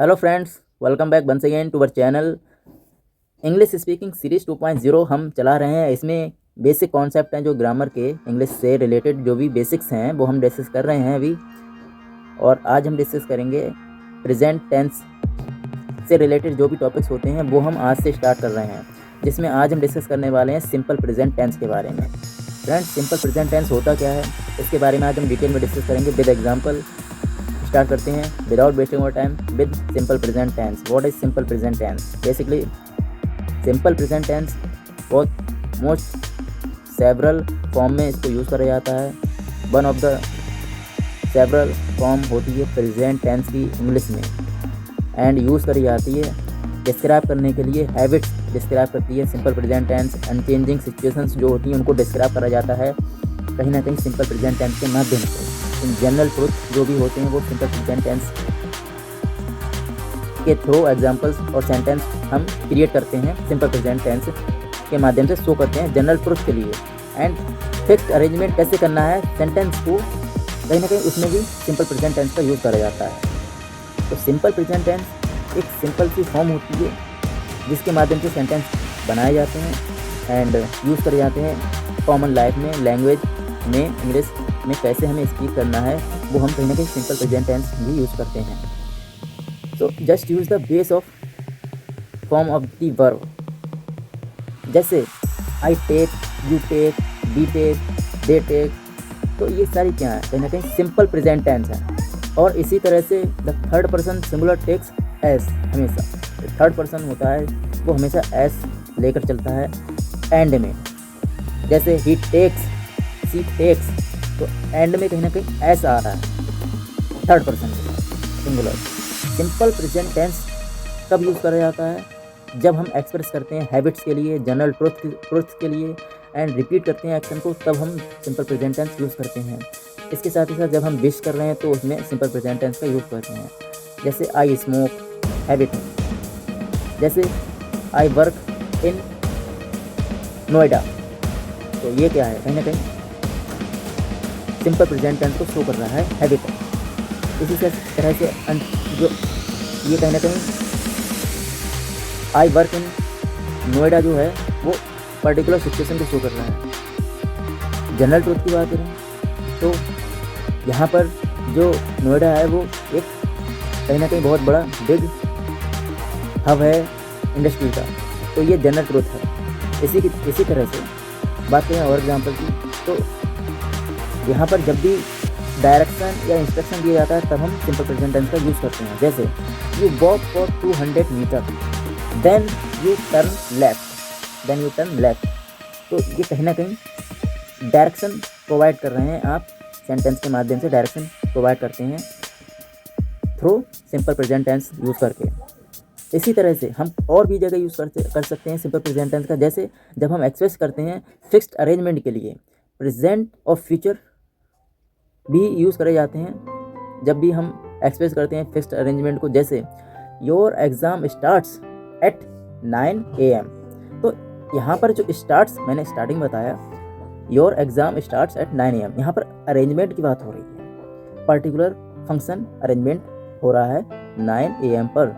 Hello friends, welcome back once again to our channel. English speaking series 2.0 हम चला रहे हैं। इसमें बेसिक कॉन्सेप्ट हैं जो ग्रामर के इंग्लिश से रिलेटेड जो भी बेसिक्स हैं वो हम डिस्कस कर रहे हैं अभी। और आज हम डिस्कस करेंगे प्रेजेंट टेंस से रिलेटेड जो भी टॉपिक्स होते हैं वो हम आज से स्टार्ट कर रहे हैं, जिसमें आज हम डिस्कस करने वाले हैं सिंपल प्रेजेंट टेंस के बारे में। फ्रेंड्स, सिंपल प्रेजेंट टेंस होता क्या है इसके बारे में आज हम डिटेल में डिस्कस करेंगे विद एग्जाम्पल। स्टार्ट करते हैं without wasting our time with simple present tense. What is simple present tense? Basically simple present tense बहुत मोस्ट सेवरल फॉर्म में इसको यूज़ करा जाता है। One of the several form होती है प्रेजेंट टेंस की इंग्लिश में, एंड यूज़ करी जाती है डिस्क्राइब करने के लिए हैबिट्स डिस्क्राइब करती है। Simple present tense unchanging situations जो होती हैं उनको डिस्क्राइब करा जाता है कहीं ना कहीं सिंपल प्रेजेंट टेंस के माध्यम से। इन जनरल ट्रुथ जो भी होते हैं वो सिंपल प्रेजेंट टेंस के थ्रू एग्जांपल्स और सेंटेंस हम क्रिएट करते हैं, सिंपल प्रेजेंट टेंस के माध्यम से शो करते हैं जनरल ट्रुथ के लिए। एंड फिक्स्ड अरेंजमेंट कैसे करना है सेंटेंस को, कहीं ना कहीं उसमें भी सिंपल प्रेजेंट टेंस का यूज़ करा जाता है। तो सिंपल प्रेजेंट टेंस एक सिंपल सी फॉर्म होती है जिसके माध्यम से सेंटेंस बनाए जाते हैं एंड यूज़ करे जाते हैं कॉमन लाइफ में, लैंग्वेज में, इंग्लिश में कैसे हमें स्पीक करना है वो हम कहीं ना कहीं सिंपल प्रेजेंट टेंस भी यूज़ करते हैं। So just use the base of form of the verb, जैसे I take, you take, we take, they take. तो ये सारी क्या है, कहीं ना कहीं सिंपल प्रेजेंट टेंस है। और इसी तरह से the third person singular takes S, हमेशा थर्ड पर्सन होता है वो हमेशा एस लेकर चलता है एंड में। जैसे ही टेक्स, सी टेक्स, तो एंड में कहीं ना कहीं एस आ रहा है third person singular. Simple present tense कब यूज़ करा जाता है? जब हम एक्सप्रेस करते हैं हैबिट्स के लिए, जनरल ट्रुथ के लिए एंड रिपीट करते हैं एक्शन को, तब हम सिंपल प्रेजेंट टेंस यूज़ करते हैं। इसके साथ ही साथ जब हम विश कर रहे हैं तो उसमें सिंपल प्रेजेंट टेंस का यूज़ करते हैं। जैसे आई स्मोक, हैबिट। जैसे आई वर्क इन नोएडा, तो ये क्या है, कहीं ना कहीं सिंपल प्रेजेंट टेंस को शो कर रहा है, हैबिट। इसी तरह से जो ये कहीं ना कहीं आई वर्क इन नोएडा जो है वो पर्टिकुलर सिचुएशन को शो कर रहा है। जनरल ट्रुथ की बात करें तो यहाँ पर जो नोएडा है वो एक कहीं ना कहीं बहुत बड़ा बिग हब है इंडस्ट्री का, तो ये जनरल ट्रुथ है। इसी तरह से बात करें और एग्जाम्पल की, तो यहाँ पर जब भी डायरेक्शन या इंस्ट्रक्शन दिया जाता है तब हम सिंपल प्रेजेंट टेंस का यूज़ करते हैं। जैसे you walk for 200 meter, then you turn left. तो ये कहीं ना कहीं डायरेक्शन प्रोवाइड कर रहे हैं, आप सेंटेंस के माध्यम से डायरेक्शन प्रोवाइड करते हैं through simple present tense use करके। इसी तरह से हम और भी जगह यूज़ कर सकते हैं सिंपल प्रेजेंट टेंस का। जैसे जब हम एक्सप्रेस करते हैं फिक्स्ड अरेंजमेंट के लिए, प्रेजेंट और फ्यूचर भी यूज़ करे जाते हैं जब भी हम एक्सप्रेस करते हैं फिक्स्ड अरेंजमेंट को। जैसे your exam starts at 9 AM। तो यहाँ पर जो स्टार्ट्स मैंने स्टार्टिंग बताया, your exam starts at 9 AM, यहाँ पर अरेंजमेंट की बात हो रही है, पर्टिकुलर फंक्शन अरेंजमेंट हो रहा है 9 AM पर।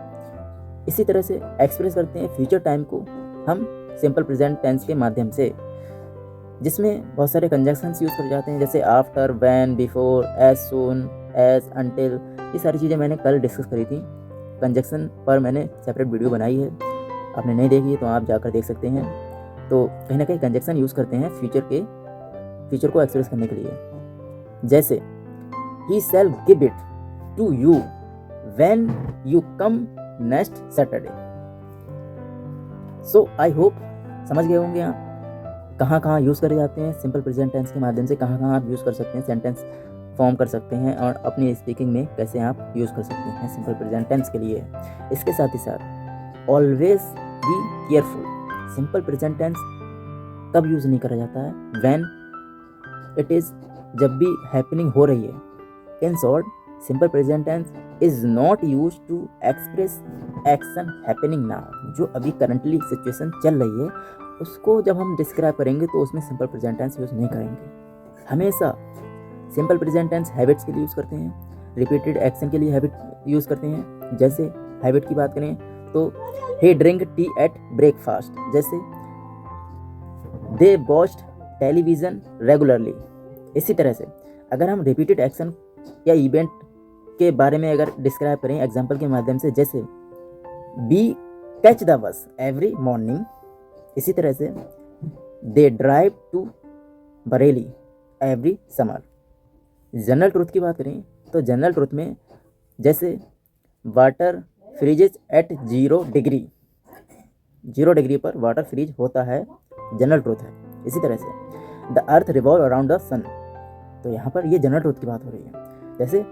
इसी तरह से एक्सप्रेस करते हैं फ्यूचर टाइम को हम सिंपल प्रेजेंट टेंस के माध्यम से, जिसमें बहुत सारे कंजंक्शंस यूज़ कर जाते हैं, जैसे after, when, before, as soon, as, until. ये सारी चीज़ें मैंने कल डिस्कस करी थी। कंजंक्शन पर मैंने सेपरेट वीडियो बनाई है, आपने नहीं देखी है तो आप जाकर देख सकते हैं। तो कहीं ना कहीं कंजंक्शन यूज़ करते हैं फ्यूचर को एक्सप्रेस करने के लिए। जैसे ही shall give it to you when you come next Saturday. So I hope समझ गए होंगे आप कहाँ कहाँ यूज़ करे जाते हैं सिंपल प्रेजेंट टेंस के माध्यम से, कहाँ कहाँ आप यूज़ कर सकते हैं, सेंटेंस फॉर्म कर सकते हैं और अपनी स्पीकिंग में कैसे आप यूज़ कर सकते हैं सिंपल प्रेजेंट टेंस के लिए। इसके साथ ही साथ always be careful. Simple present tense कब यूज़ नहीं करा जाता है? व्हेन इट इज़, जब भी हैपनिंग हो रही है। In short, simple present tense is not use to express action happening now. जो अभी करंटली सिचुएशन चल रही है उसको जब हम डिस्क्राइब करेंगे तो उसमें सिंपल प्रेजेंट टेंस यूज़ नहीं करेंगे। हमेशा सिंपल प्रेजेंट टेंस हैबिट्स के लिए यूज़ करते हैं, रिपीटेड एक्शन के लिए हैबिट यूज़ करते हैं। जैसे हैबिट की बात करें तो ही ड्रिंक टी एट ब्रेकफास्ट, जैसे दे वॉच्ड टेलीविज़न रेगुलरली। इसी तरह से अगर हम रिपीटेड एक्शन या इवेंट के बारे में अगर डिस्क्राइब करें एग्जाम्पल के माध्यम से, जैसे we catch the bus every morning. इसी तरह से they drive to Bareilly every summer. General truth की बात करें तो जनरल ट्रूथ में जैसे water freezes at 0 degree, 0 degree पर वाटर फ्रीज होता है, जनरल ट्रूथ है। इसी तरह से the earth revolve around the sun, तो यहाँ पर ये जनरल ट्रूथ की बात हो रही है। जैसे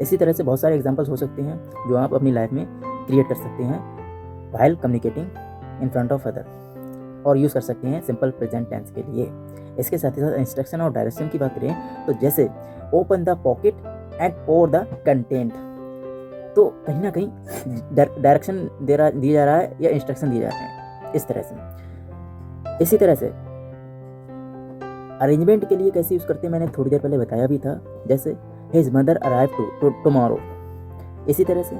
इसी तरह से बहुत सारे एग्जांपल्स हो सकते हैं जो आप अपनी लाइफ में क्रिएट कर सकते हैं while communicating in front of other, और यूज़ कर सकते हैं सिंपल प्रेजेंट टेंस के लिए। इसके साथ ही साथ इंस्ट्रक्शन और डायरेक्शन की बात करें तो जैसे open the pocket and pour the content, तो कहीं ना कहीं डायरेक्शन दिया जा रहा है या इंस्ट्रक्शन दिए जा रहे हैं इस तरह से। इसी तरह से अरेंजमेंट के लिए कैसे यूज़ करते हैं मैंने थोड़ी देर पहले बताया भी था, जैसे हिज मदर अराइव टुमारो। इसी तरह से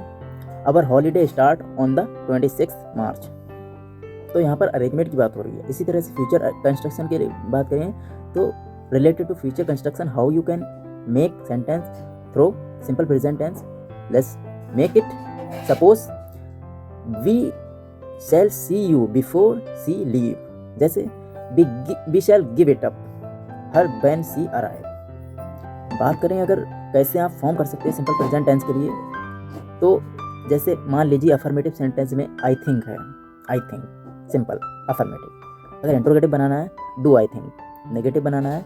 अवर हॉलीडे स्टार्ट ऑन द 26 मार्च, तो यहाँ पर अरेंजमेंट की बात हो रही है। इसी तरह से फ्यूचर कंस्ट्रक्शन की बात करें तो related to future construction how you can make sentence through simple present tense, let's make it suppose we shall see you before she leave, जैसे we shall give it up her when she arrive. बात करें अगर कैसे आप form कर सकते हैं simple present tense के लिए, तो जैसे मान लीजिए अफर्मेटिव सेंटेंस में आई थिंक है, आई थिंक सिंपल अफर्मेटिव। अगर इंट्रोगेटिव बनाना है डू आई थिंक, नेगेटिव बनाना है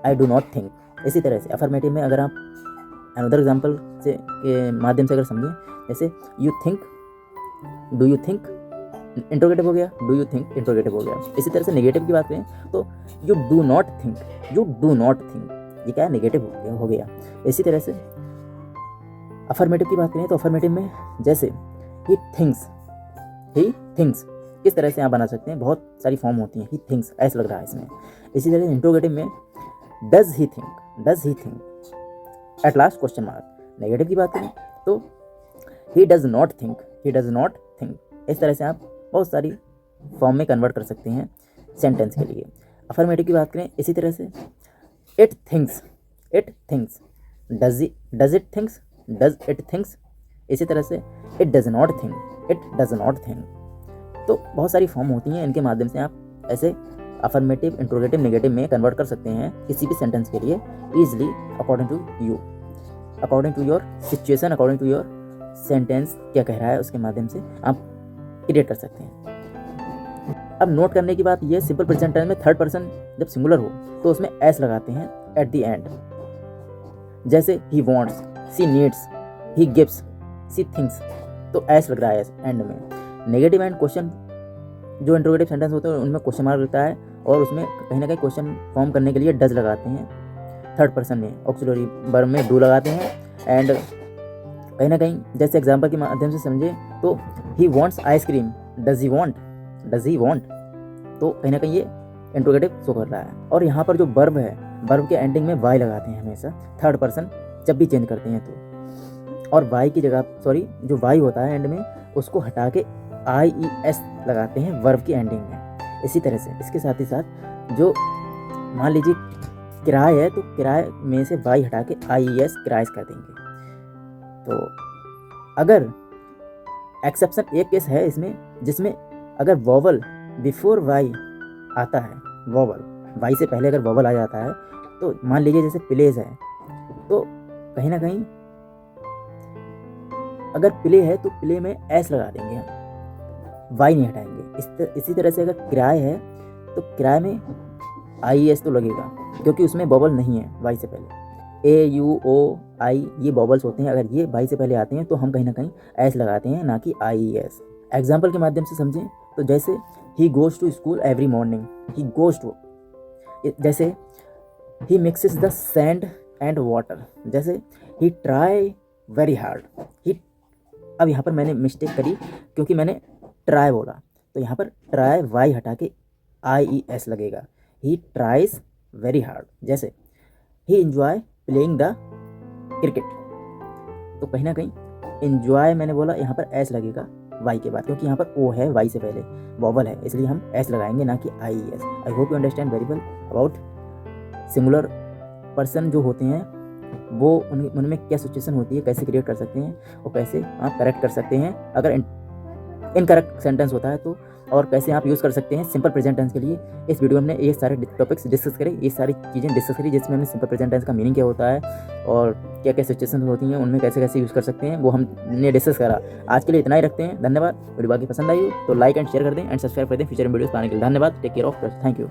आई डू नॉट थिंक। इसी तरह से अफर्मेटिव में अगर आप अनदर एग्जाम्पल से के माध्यम से अगर समझें, जैसे you think, do you think, interrogative हो गया, डू यू थिंक इंट्रोगेटिव हो गया। इसी तरह से नेगेटिव की बात करें तो you do not think, you do not think, ये क्या है नेगेटिव हो गया। इसी तरह से अफर्मेटिव की बात करें तो अफर्मेटिव में जैसे ही थिंक्स, ही थिंक्स, किस तरह से आप बना सकते हैं, बहुत सारी फॉर्म होती हैं, ही थिंक्स ऐसा लग रहा है इसमें। इसी तरह इंट्रोगेटिव में does he think, does he think at last question mark. Negative की बात करें तो he does not think, he does not think. इस तरह से आप बहुत सारी फॉर्म में कन्वर्ट कर सकते हैं सेंटेंस के लिए। अफर्मेटिव की बात करें इसी तरह से it thinks, it thinks, does it thinks, does it thinks. इसी तरह से it does not think, it does not think. तो बहुत सारी फॉर्म होती हैं, इनके माध्यम से आप ऐसे अफर्मेटिव, इंट्रोगेटिव, नेगेटिव में कन्वर्ट कर सकते हैं किसी भी सेंटेंस के लिए easily according to you, according to your situation, according to your sentence क्या कह रहा है उसके माध्यम से आप क्रिएट कर सकते हैं। अब नोट करने की बात यह, सिंपल प्रेजेंट टेंस में थर्ड पर्सन जब सिंगुलर हो तो उसमें एस लगाते हैं एट द एंड, जैसे he wants, she needs, he gives, she thinks, तो एस लग रहा है एंड में। नेगेटिव एंड क्वेश्चन जो इंट्रोगेटिव सेंटेंस होते हैं उनमें क्वेश्चन मार्क रहता है और उसमें कहीं ना कहीं क्वेश्चन फॉर्म करने के लिए डज लगाते हैं। थर्ड पर्सन में ऑक्सिलरी वर्ब में डू लगाते हैं। एंड कहीं ना कहीं जैसे एग्जांपल के माध्यम से समझे तो he wants ice cream, does he want, does he want, तो कहीं ना कहीं ये इंट्रोगेटिव शो कर रहा है। और यहाँ पर जो वर्ब है, वर्ब के एंडिंग में वाई लगाते हैं हमेशा, थर्ड पर्सन जब भी चेंज करते हैं तो। और वाई की जगह जो वाई होता है एंड में उसको हटा के IES लगाते हैं वर्ब की एंडिंग में। इसी तरह से इसके साथ ही साथ जो मान लीजिए किराए है तो किराए में से वाई हटा के IES किराइस कर देंगे। तो अगर एक्सेप्शन एक केस है इसमें जिसमें अगर वॉवल बिफोर वाई आता है, वॉवल वाई से पहले अगर वॉवल आ जाता है तो मान लीजिए जैसे प्लेज है तो कहीं ना कहीं अगर प्ले है तो प्ले में एस लगा देंगे हम, वाई नहीं हटाएंगे। इसी तरह से अगर किराए है तो किराए में IES तो लगेगा क्योंकि उसमें बबल नहीं है वाई से पहले। AUOI ये बबल्स होते हैं, अगर ये वाई से पहले आते हैं तो हम कहीं ना कहीं एस लगाते हैं, ना कि IES। एग्जाम्पल के माध्यम से समझें तो जैसे he goes to school every morning, he goes to, जैसे he mixes the sand and water, जैसे he try very hard, he. अब यहाँ पर मैंने मिस्टेक करी क्योंकि मैंने ट्राई बोला, तो यहाँ पर ट्राई वाई हटा के IES लगेगा, ही ट्राइज वेरी हार्ड। जैसे ही इंजॉय प्लेइंग द क्रिकेट, तो कहीं ना कहीं एंजॉय मैंने बोला यहाँ पर एस लगेगा वाई के बाद, क्योंकि यहाँ पर ओ है वाई से पहले, वॉवल है, इसलिए हम एस लगाएंगे ना कि I S. I hope you understand very well about singular person जो होते हैं वो उनमें क्या सिचुएशन होती है, कैसे क्रिएट कर सकते हैं और कैसे आप करेक्ट कर सकते हैं अगर इनकरेक्ट सेंटेंस होता है तो, और कैसे आप यूज़ कर सकते हैं सिंपल प्रेजेंट टेंस के लिए। इस वीडियो में हमने ये सारे टॉपिक्स डिस्कस करे, ये सारी चीज़ें डिस्कस करी, जिसमें हमने सिंपल प्रेजेंट टेंस का मीनिंग क्या होता है और क्या क्या सिचुएशन होती हैं, उनमें कैसे कैसे यूज़ कर सकते हैं, वो हमने डिस्कस करा। आज के लिए इतना ही रखते हैं, धन्यवाद। वीडियो बाकी पसंद आई हो तो लाइक एंड शेयर कर दें एंड सब्सक्राइब कर दें फ्यूचर वीडियोस पाने के लिए। धन्यवाद। Take care of, thank you.